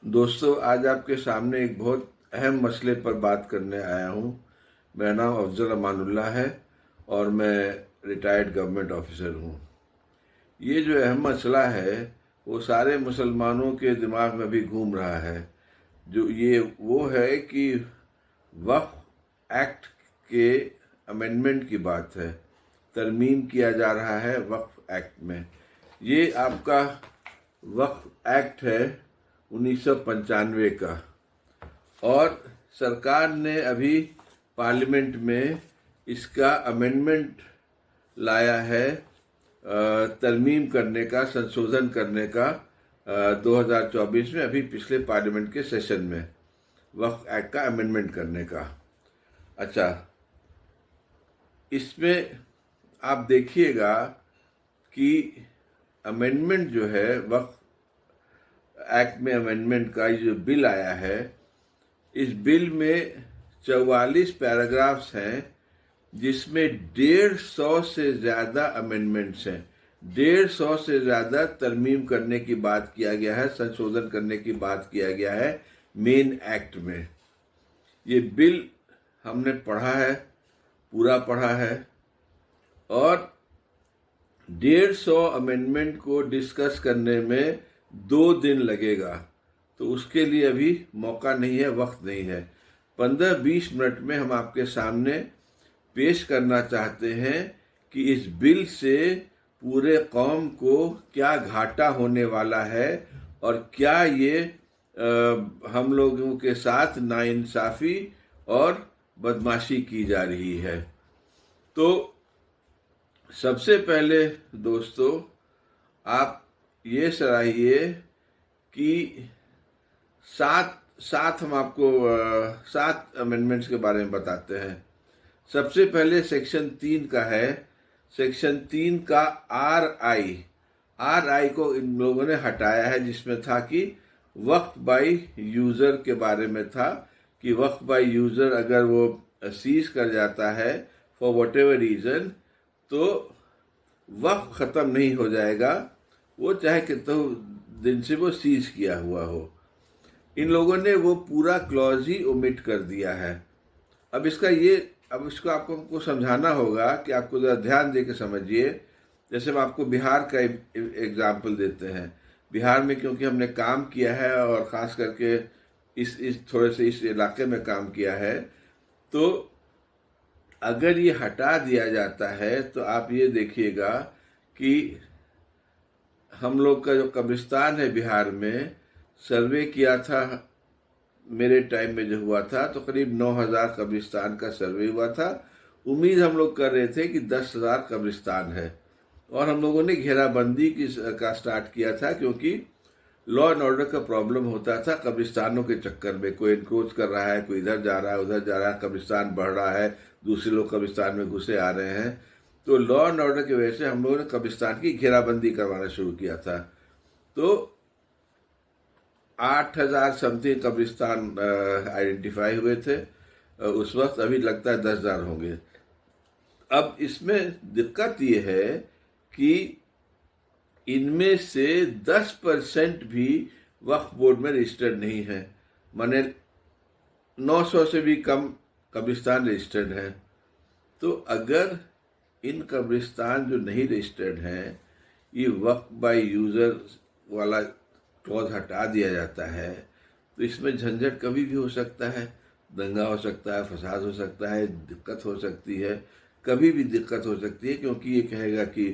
दोस्तों, आज आपके सामने एक बहुत अहम मसले पर बात करने आया हूँ। मेरा नाम अफजल अमानुल्लाह है और मैं रिटायर्ड गवर्नमेंट ऑफिसर हूँ। ये जो अहम मसला है वो सारे मुसलमानों के दिमाग में भी घूम रहा है। जो ये वो है कि वक्फ एक्ट के अमेंडमेंट की बात है। तरमीम किया जा रहा है वक्फ एक्ट में। ये आपका वक्फ एक्ट है 1995 का, और सरकार ने अभी पार्लियामेंट में इसका अमेंडमेंट लाया है, तरमीम करने का, संशोधन करने का 2024 में, अभी पिछले पार्लियामेंट के सेशन में वक्फ एक्ट का अमेंडमेंट करने का। अच्छा, इसमें आप देखिएगा कि अमेंडमेंट जो है वक्फ एक्ट में, अमेंडमेंट का जो बिल आया है, इस बिल में 44 पैराग्राफ्स हैं जिसमें 150 से ज़्यादा अमेंडमेंट्स हैं। 150 से ज़्यादा तरमीम करने की बात किया गया है, संशोधन करने की बात किया गया है मेन एक्ट में। ये बिल हमने पढ़ा है, पूरा पढ़ा है, और 150 अमेंडमेंट को डिस्कस करने में 2 दिन लगेगा। तो उसके लिए अभी मौका नहीं है, वक्त नहीं है। 15-20 मिनट में हम आपके सामने पेश करना चाहते हैं कि इस बिल से पूरे कौम को क्या घाटा होने वाला है और क्या ये हम लोगों के साथ नाइंसाफ़ी और बदमाशी की जा रही है। तो सबसे पहले दोस्तों, आप ये सराहिए कि सात हम आपको 7 अमेंडमेंट्स के बारे में बताते हैं। सबसे पहले सेक्शन 3 का है। सेक्शन 3 का आर आई को इन लोगों ने हटाया है, जिसमें था कि वक्फ बाई यूज़र के बारे में था कि वक्फ बाई यूज़र अगर वो सीज कर जाता है फॉर वट एवर रीज़न, तो वक्फ ख़त्म नहीं हो जाएगा, वो चाहे कितने दिन से वो सीज किया हुआ हो। इन लोगों ने वो पूरा क्लॉज ही ओमिट कर दिया है। अब इसको आपको समझाना होगा कि आपको ज़रा ध्यान दे के समझिए। जैसे हम आपको बिहार का एग्जाम्पल देते हैं। बिहार में क्योंकि हमने काम किया है और ख़ास करके इस थोड़े से इस इलाके में काम किया है, तो अगर ये हटा दिया जाता है तो आप ये देखिएगा कि हम लोग का जो कब्रिस्तान है बिहार में, सर्वे किया था मेरे टाइम में जो हुआ था, तो करीब 9,000 कब्रिस्तान का सर्वे हुआ था। उम्मीद हम लोग कर रहे थे कि 10,000 कब्रिस्तान है, और हम लोगों ने घेराबंदी का स्टार्ट किया था, क्योंकि लॉ एंड ऑर्डर का प्रॉब्लम होता था कब्रिस्तानों के चक्कर में। कोई इनक्रोच कर रहा है, कोई इधर जा रहा है, उधर जा रहा है, कब्रिस्तान बढ़ रहा है, दूसरे लोग कब्रिस्तान में घुसे आ रहे हैं। तो लॉ एंड ऑर्डर की वजह से हम लोगों ने कब्रिस्तान की घेराबंदी करवाना शुरू किया था। तो 8,000 समथिंग कब्रिस्तान आइडेंटिफाई हुए थे उस वक्त। अभी लगता है 10,000 होंगे। अब इसमें दिक्कत ये है कि इनमें से 10% भी वक्फ बोर्ड में रजिस्टर्ड नहीं है। माने 900 से भी कम कब्रिस्तान रजिस्टर्ड हैं। तो अगर इन कब्रिस्तान जो नहीं रजिस्टर्ड हैं, ये वक्फ बाय यूज़र वाला क्लॉज हटा दिया जाता है, तो इसमें झंझट कभी भी हो सकता है। दंगा हो सकता है, फसाद हो सकता है, दिक्कत हो सकती है, कभी भी दिक्कत हो सकती है। क्योंकि ये कहेगा कि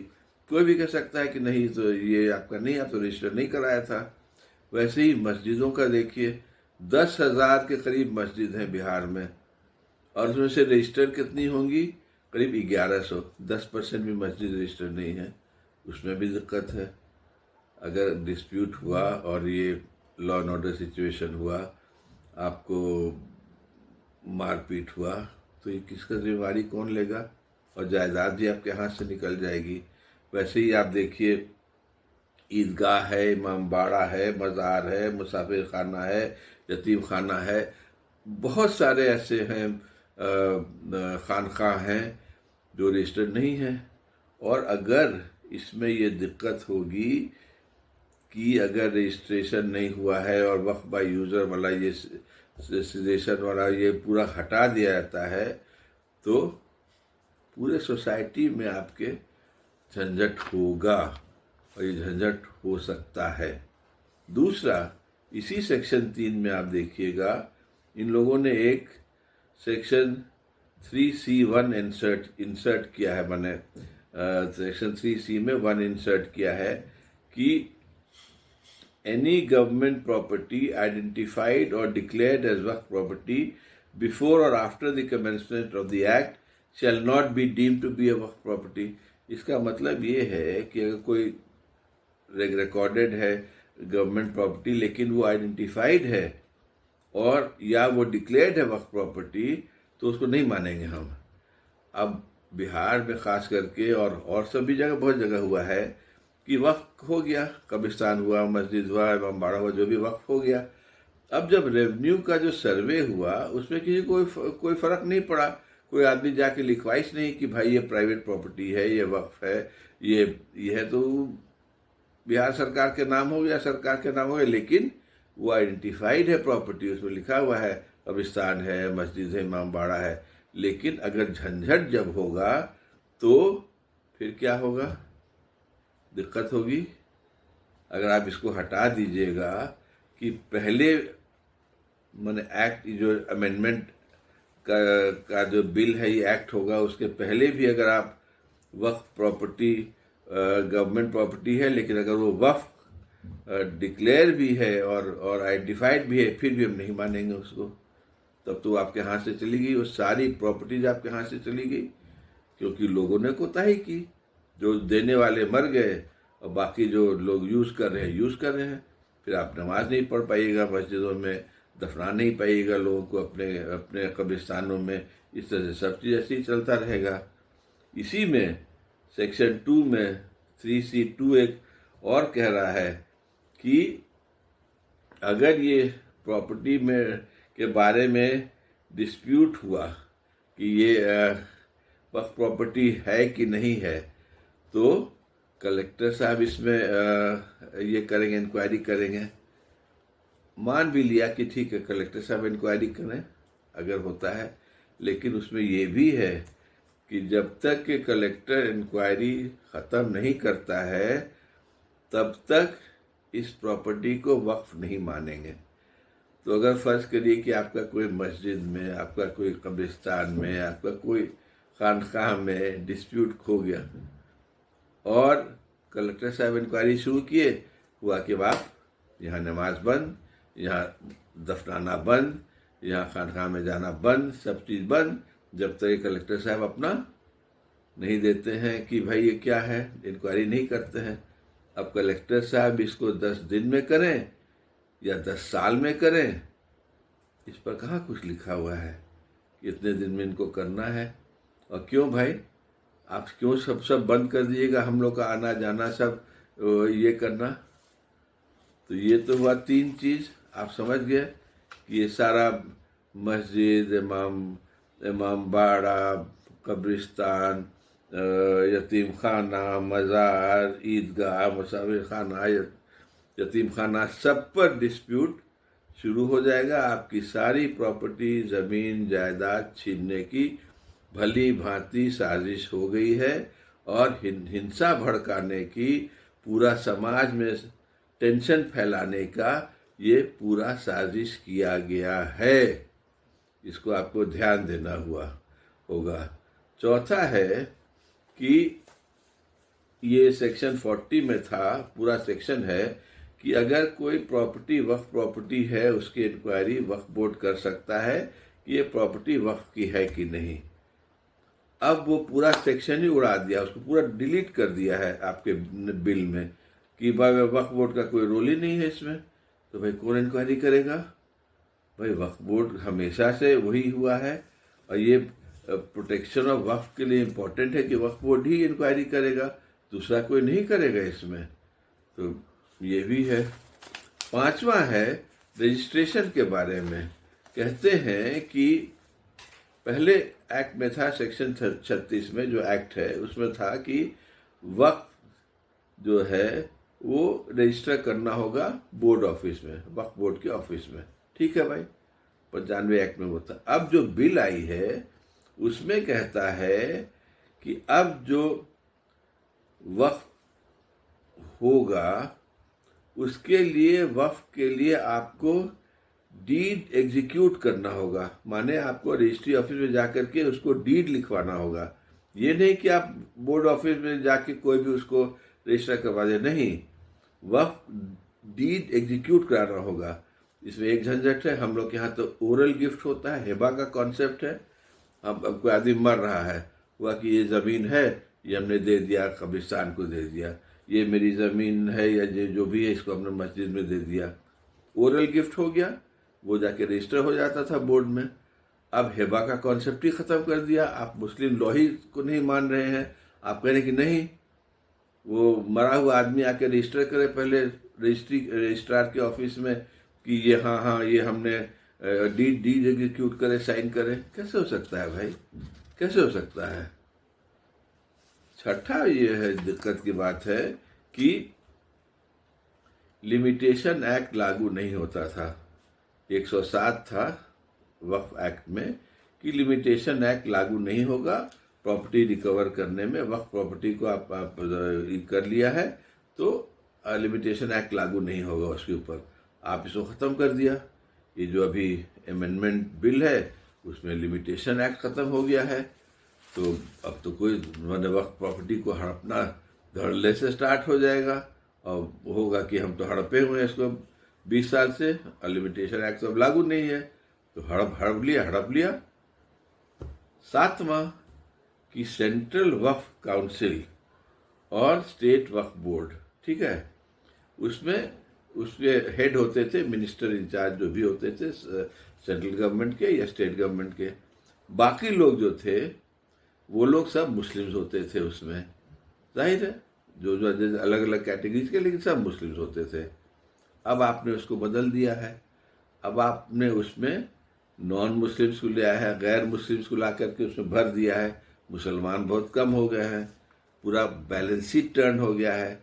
कोई भी कह सकता है कि नहीं, तो ये आपका नहीं, आप तो रजिस्टर नहीं कराया था। वैसे ही मस्जिदों का देखिए, 10,000 के करीब मस्जिद हैं बिहार में, और उसमें से रजिस्टर कितनी होंगी? करीब 1100। 10% भी मस्जिद रजिस्टर नहीं है, उसमें भी दिक्कत है। अगर डिस्प्यूट हुआ और ये लॉ एंड ऑर्डर सिचुएशन हुआ, आपको मारपीट हुआ, तो ये किसका जिम्मेवारी कौन लेगा? और जायदाद भी आपके हाथ से निकल जाएगी। वैसे ही आप देखिए, ईदगाह है, इमाम बाड़ा है, मज़ार है, मुसाफिर खाना है, यतीम खाना है, बहुत सारे ऐसे हैं खानका हैं जो रजिस्टर्ड नहीं हैं। और अगर इसमें ये दिक्कत होगी कि अगर रजिस्ट्रेशन नहीं हुआ है और वक्फ बाय यूज़र वाला ये रजिस्ट्रेशन वाला ये पूरा हटा दिया जाता है तो पूरे सोसाइटी में आपके झंझट होगा और ये झंझट हो सकता है। दूसरा, इसी सेक्शन 3 में आप देखिएगा इन लोगों ने एक सेक्शन 3C1 इंसर्ट किया है, मैंने सेक्शन 3C में 1 इंसर्ट किया है कि एनी गवर्नमेंट प्रॉपर्टी आइडेंटिफाइड और declared as waqf property before और after the commencement of the act shall not be deemed to be a waqf property. इसका मतलब ये है कि अगर कोई रिकॉर्डेड है गवर्नमेंट प्रॉपर्टी लेकिन वो आइडेंटिफाइड है और या वो डिक्लेयर्ड है वक्फ प्रॉपर्टी तो उसको नहीं मानेंगे हम। अब बिहार में खास करके और सभी जगह बहुत जगह हुआ है कि वक्फ हो गया, कब्रिस्तान हुआ, मस्जिद हुआ, इमामबाड़ा हुआ, जो भी वक्फ हो गया। अब जब रेवेन्यू का जो सर्वे हुआ उसमें किसी कोई फर्क नहीं पड़ा, कोई आदमी जाके लिखवाइश नहीं कि भाई ये प्राइवेट प्रॉपर्टी है, ये वक्फ है, ये है तो बिहार सरकार के नाम हो गया, सरकार के नाम हो गया, लेकिन वो आइडेंटिफाइड है प्रॉपर्टी, उसमें लिखा हुआ है कब्रिस्तान है, मस्जिद है, इमामबाड़ा है। लेकिन अगर झंझट जब होगा तो फिर क्या होगा, दिक्कत होगी। अगर आप इसको हटा दीजिएगा कि पहले मैंने एक्ट जो अमेंडमेंट का जो बिल है ये एक्ट होगा, उसके पहले भी अगर आप वक्फ प्रॉपर्टी गवर्नमेंट प्रॉपर्टी है लेकिन अगर वो वक्फ डिक्लेयर भी है और आइडेंटिफाइड भी है फिर भी हम नहीं मानेंगे उसको, तब तो आपके हाथ से चली गई, वो सारी प्रॉपर्टीज आपके हाथ से चली गई क्योंकि लोगों ने कोताही की। जो देने वाले मर गए और बाकी जो लोग यूज़ कर रहे हैं। फिर आप नमाज नहीं पढ़ पाइएगा, मस्जिदों में दफना नहीं पाइएगा लोगों को अपने कब्रिस्तानों में। इस तरह से सब चीज़ ऐसे ही चलता रहेगा। इसी में सेक्शन 2 में 3C2 एक और कह रहा है कि अगर ये प्रॉपर्टी में के बारे में डिस्प्यूट हुआ कि ये वक्फ प्रॉपर्टी है कि नहीं है तो कलेक्टर साहब इसमें ये करेंगे, इंक्वायरी करेंगे। मान भी लिया कि ठीक है कलेक्टर साहब इंक्वायरी करें अगर होता है, लेकिन उसमें ये भी है कि जब तक कि कलेक्टर इंक्वायरी ख़त्म नहीं करता है तब तक इस प्रॉपर्टी को वक्फ नहीं मानेंगे। तो अगर फ़र्ज़ करिए कि आपका कोई मस्जिद में, आपका कोई कब्रिस्तान में, आपका कोई खानकाह में डिस्प्यूट खो गया और कलेक्टर साहब इंक्वायरी शुरू किए, हुआ कि आप यहाँ नमाज बंद, यहाँ दफनाना बंद, यहाँ खानकाह में जाना बंद, सब चीज़ बंद, जब तक कलेक्टर साहब अपना नहीं देते हैं कि भाई ये क्या है, इंक्वायरी नहीं करते हैं। अब कलेक्टर साहब इसको 10 दिन में करें या 10 साल में करें, इस पर कहाँ कुछ लिखा हुआ है कि इतने दिन में इनको करना है। और क्यों भाई, आप क्यों सब बंद कर दीजिएगा, हम लोग का आना जाना सब ये करना। तो ये तो हुआ 3 चीज़, आप समझ गए कि ये सारा मस्जिद, इमामबाड़ा, कब्रिस्तान, यतीम खाना, मज़ार, ईदगाह, मुसाफिर खाना, यतीम खाना, सब पर डिस्प्यूट शुरू हो जाएगा। आपकी सारी प्रॉपर्टी, ज़मीन, जायदाद छीनने की भली भांति साजिश हो गई है और हिंसा भड़काने की, पूरा समाज में टेंशन फैलाने का ये पूरा साजिश किया गया है। इसको आपको ध्यान देना होगा। चौथा है कि ये सेक्शन 40 में था, पूरा सेक्शन है कि अगर कोई प्रॉपर्टी वक्फ प्रॉपर्टी है उसकी इंक्वायरी वक्फ बोर्ड कर सकता है कि ये प्रॉपर्टी वक्फ की है कि नहीं। अब वो पूरा सेक्शन ही उड़ा दिया, उसको पूरा डिलीट कर दिया है आपके बिल में कि भाई वक्फ बोर्ड का कोई रोल ही नहीं है इसमें। तो भाई कौन इंक्वायरी करेगा? भाई वक्फ बोर्ड हमेशा से वही हुआ है और ये प्रोटेक्शन ऑफ वक्फ के लिए इम्पोर्टेंट है कि वक्फ बोर्ड ही इंक्वायरी करेगा, दूसरा कोई नहीं करेगा इसमें। तो ये भी है। 5वां है रजिस्ट्रेशन के बारे में। कहते हैं कि पहले एक्ट में था सेक्शन 36 में, जो एक्ट है उसमें था कि वक्फ जो है वो रजिस्टर करना होगा बोर्ड ऑफिस में, वक्फ बोर्ड के ऑफिस में। ठीक है भाई, 95 एक्ट में होता। अब जो बिल आई है उसमें कहता है कि अब जो वक्फ होगा उसके लिए, वक्फ के लिए आपको डीड एग्जीक्यूट करना होगा, माने आपको रजिस्ट्री ऑफिस में जाकर के उसको डीड लिखवाना होगा। ये नहीं कि आप बोर्ड ऑफिस में जाके कोई भी उसको रजिस्टर करवा दे, नहीं, वक्फ डीड एग्जीक्यूट कराना होगा। इसमें एक झंझट है, हम लोग के यहाँ तो ओरल गिफ्ट होता है, हिबा का कॉन्सेप्ट है। अब कोई आदमी मर रहा है, हुआ कि ये ज़मीन है, ये हमने दे दिया, कब्रिस्तान को दे दिया, ये मेरी ज़मीन है या जो भी है इसको हमने मस्जिद में दे दिया, ओरल गिफ्ट हो गया, वो जाके रजिस्टर हो जाता था बोर्ड में। अब हिबा का कॉन्सेप्ट ही ख़त्म कर दिया। आप मुस्लिम लॉ ही को नहीं मान रहे हैं, आप कह रहे हैं कि नहीं, वो मरा हुआ आदमी आके रजिस्टर करे पहले रजिस्ट्रार के ऑफिस में कि ये हाँ ये हमने डीड एग्जीक्यूट करे, साइन करे। कैसे हो सकता है भाई, कैसे हो सकता है? छठा ये है दिक्कत की बात है कि लिमिटेशन एक्ट लागू नहीं होता था। 107 था वक्फ एक्ट में कि लिमिटेशन एक्ट लागू नहीं होगा प्रॉपर्टी रिकवर करने में। वक्फ प्रॉपर्टी को आप कर लिया है तो लिमिटेशन एक्ट लागू नहीं होगा उसके ऊपर। आप इसको ख़त्म कर दिया। ये जो अभी अमेंडमेंट बिल है उसमें लिमिटेशन एक्ट ख़त्म हो गया है, तो अब तो कोई मैंने वक्फ प्रॉपर्टी को हड़पना धड़ल्ले से स्टार्ट हो जाएगा और होगा कि हम तो हड़पे हुए हैं इसको 20 साल से, और लिमिटेशन एक्ट तो अब लागू नहीं है, तो हड़प लिया। सातवां कि सेंट्रल वक्फ काउंसिल और स्टेट वक्फ बोर्ड, ठीक है, उसमें उसके हेड होते थे मिनिस्टर इंचार्ज जो भी होते थे सेंट्रल गवर्नमेंट के या स्टेट गवर्नमेंट के। बाकी लोग जो थे वो लोग सब मुस्लिम्स होते थे उसमें, जाहिर है, जो अलग अलग कैटेगरीज के, लेकिन सब मुस्लिम्स होते थे। अब आपने उसको बदल दिया है। अब आपने उसमें नॉन मुस्लिम्स को ले आया है, गैर मुस्लिम्स को ला करके उसमें भर दिया है। मुसलमान बहुत कम हो गए हैं, पूरा बैलेंस ही टर्न हो गया है।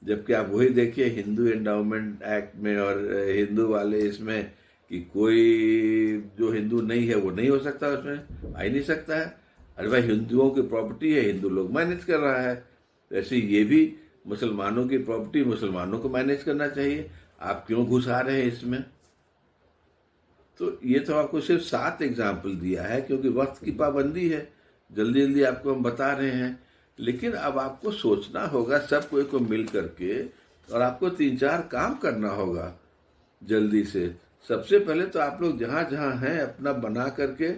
जबकि आप वही देखिए हिंदू एंडाउमेंट एक्ट में और हिंदू वाले इसमें कि कोई जो हिंदू नहीं है वो नहीं हो सकता, उसमें आ ही नहीं सकता है। अरे भाई, हिंदुओं की प्रॉपर्टी है, हिंदू लोग मैनेज कर रहा है, वैसे ये भी मुसलमानों की प्रॉपर्टी मुसलमानों को मैनेज करना चाहिए। आप क्यों घुस आ रहे हैं इसमें? तो ये तो आपको सिर्फ 7 एग्जाम्पल दिया है, क्योंकि वक्त की पाबंदी है, जल्दी जल्दी आपको हम बता रहे हैं। लेकिन अब आपको सोचना होगा सब कोई को मिल करके, और आपको 3-4 काम करना होगा जल्दी से। सबसे पहले तो आप लोग जहाँ जहाँ हैं अपना बना करके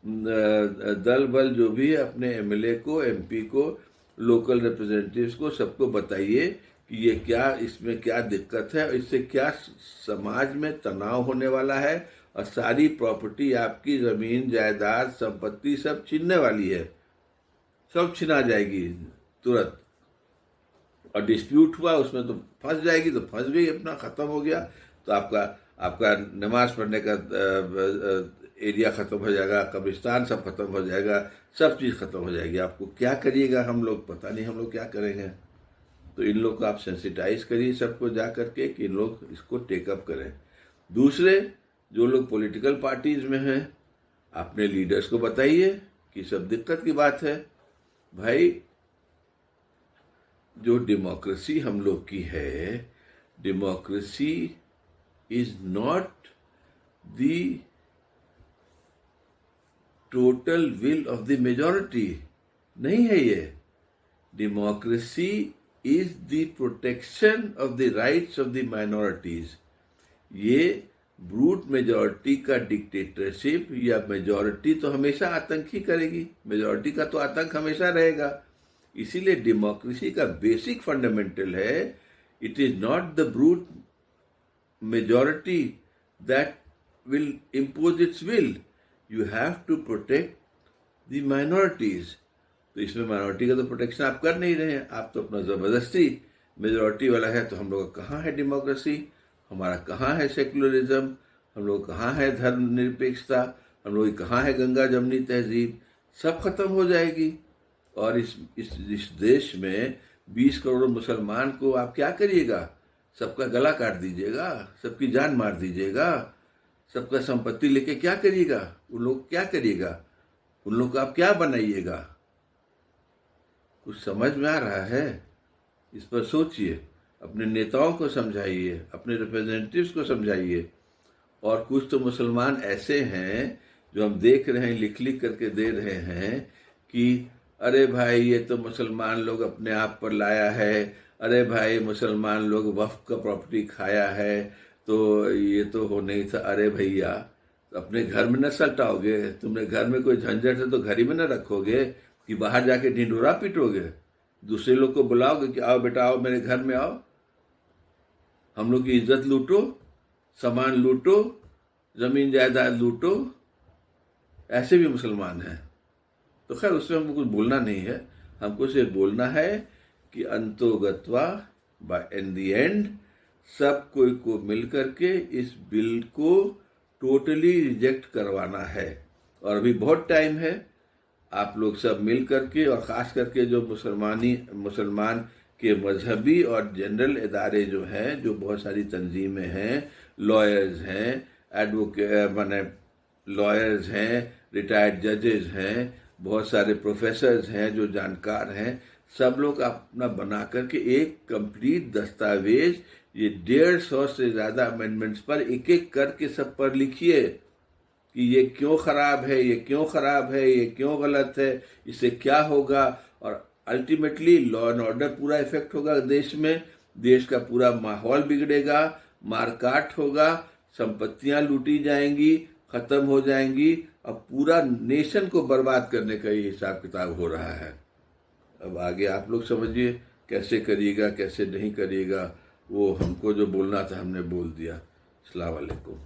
दल बल जो भी है अपने एमएलए को, एमपी को, लोकल रिप्रेजेंटेटिव्स को, सबको बताइए कि ये क्या, इसमें क्या दिक्कत है, इससे क्या समाज में तनाव होने वाला है, और सारी प्रॉपर्टी आपकी ज़मीन जायदाद संपत्ति सब छीनने वाली है, सब छिना जाएगी तुरंत। और डिस्प्यूट हुआ उसमें तो फंस जाएगी, तो फंस गई, अपना ख़त्म हो गया। तो आपका नमाज पढ़ने का एरिया ख़त्म हो जाएगा, कब्रिस्तान सब खत्म हो जाएगा, सब चीज़ ख़त्म हो जाएगी। आपको क्या करिएगा हम लोग, पता नहीं हम लोग क्या करेंगे। तो इन लोग को आप सेंसिटाइज करिए सबको जा करके कि इन लोग इसको टेकअप करें। दूसरे जो लोग पॉलिटिकल पार्टीज में हैं, अपने लीडर्स को बताइए कि सब दिक्कत की बात है। भाई, जो डेमोक्रेसी हम लोग की है, democracy is not the total will of the majority, नहीं है ये। Democracy is the protection of the rights of the minorities. ये ब्रूट मेजॉरिटी का डिक्टेटरशिप या मेजॉरिटी तो हमेशा आतंक ही करेगी, मेजॉरिटी का तो आतंक हमेशा रहेगा। इसीलिए डेमोक्रेसी का बेसिक फंडामेंटल है, it is not the brute majority that will impose its will, you have to protect the minorities. तो इसमें माइनॉरिटी का तो प्रोटेक्शन आप कर नहीं रहे हैं, आप तो अपना ज़बरदस्ती मेजॉरिटी वाला है। तो हम लोग कहाँ है डेमोक्रेसी, हमारा कहाँ है सेकुलरिज्म, हम लोग कहाँ है धर्मनिरपेक्षता, हम लोग कहाँ है गंगा जमनी तहजीब, सब खत्म हो जाएगी। और इस देश में 20 करोड़ मुसलमान को आप क्या करिएगा? सबका गला काट दीजिएगा, सबकी जान मार दीजिएगा, सबका संपत्ति लेके क्या करिएगा? उन लोग क्या करिएगा? उन लोग को आप क्या बनाइएगा? कुछ समझ में आ रहा है? इस पर सोचिए, अपने नेताओं को समझाइए, अपने रिप्रेजेंटेटिव्स को समझाइए। और कुछ तो मुसलमान ऐसे हैं जो हम देख रहे हैं, लिख लिख करके दे रहे हैं कि अरे भाई ये तो मुसलमान लोग अपने आप पर लाया है, अरे भाई मुसलमान लोग वक्फ का प्रॉपर्टी खाया है, तो ये तो हो नहीं था। अरे भैया, अपने घर में न सल्टाओगे? तुमने घर में कोई झंझट है तो घर ही में न रखोगे कि बाहर जाके ढिंढोरा पीटोगे? दूसरे लोग को बुलाओगे कि आओ बेटा, आओ मेरे घर में आओ, हम लोग की इज्जत लूटो, सामान लूटो, जमीन जायदाद लूटो। ऐसे भी मुसलमान हैं। तो खैर उसमें हमको कुछ बोलना नहीं है, हमको सिर्फ बोलना है कि अंतोगत्वा बाय इन द एंड सब कोई को मिल करके इस बिल को टोटली रिजेक्ट करवाना है। और अभी बहुत टाइम है, आप लोग सब मिल करके, और ख़ास करके जो मुसलमान के मजहबी और जनरल इदारे जो हैं, जो बहुत सारी तंजीमें हैं, लॉयर्स हैं, माने लॉयर्स हैं, रिटायर्ड जजेस हैं, बहुत सारे प्रोफेसर्स हैं जो जानकार हैं, सब लोग अपना बना करके एक कंप्लीट दस्तावेज, ये 150 से ज़्यादा अमेंडमेंट्स पर एक एक करके सब पर लिखिए कि ये क्यों ख़राब है, ये क्यों ख़राब है, ये क्यों गलत है, इससे क्या होगा। और अल्टीमेटली लॉ एंड ऑर्डर पूरा इफेक्ट होगा देश में, देश का पूरा माहौल बिगड़ेगा, मारकाट होगा, संपत्तियां लूटी जाएंगी, ख़त्म हो जाएंगी, अब पूरा नेशन को बर्बाद करने का ये हिसाब किताब हो रहा है। अब आगे आप लोग समझिए कैसे करिएगा, कैसे नहीं करिएगा। वो हमको जो बोलना था हमने बोल दिया। अस्सलाम वालेकुम।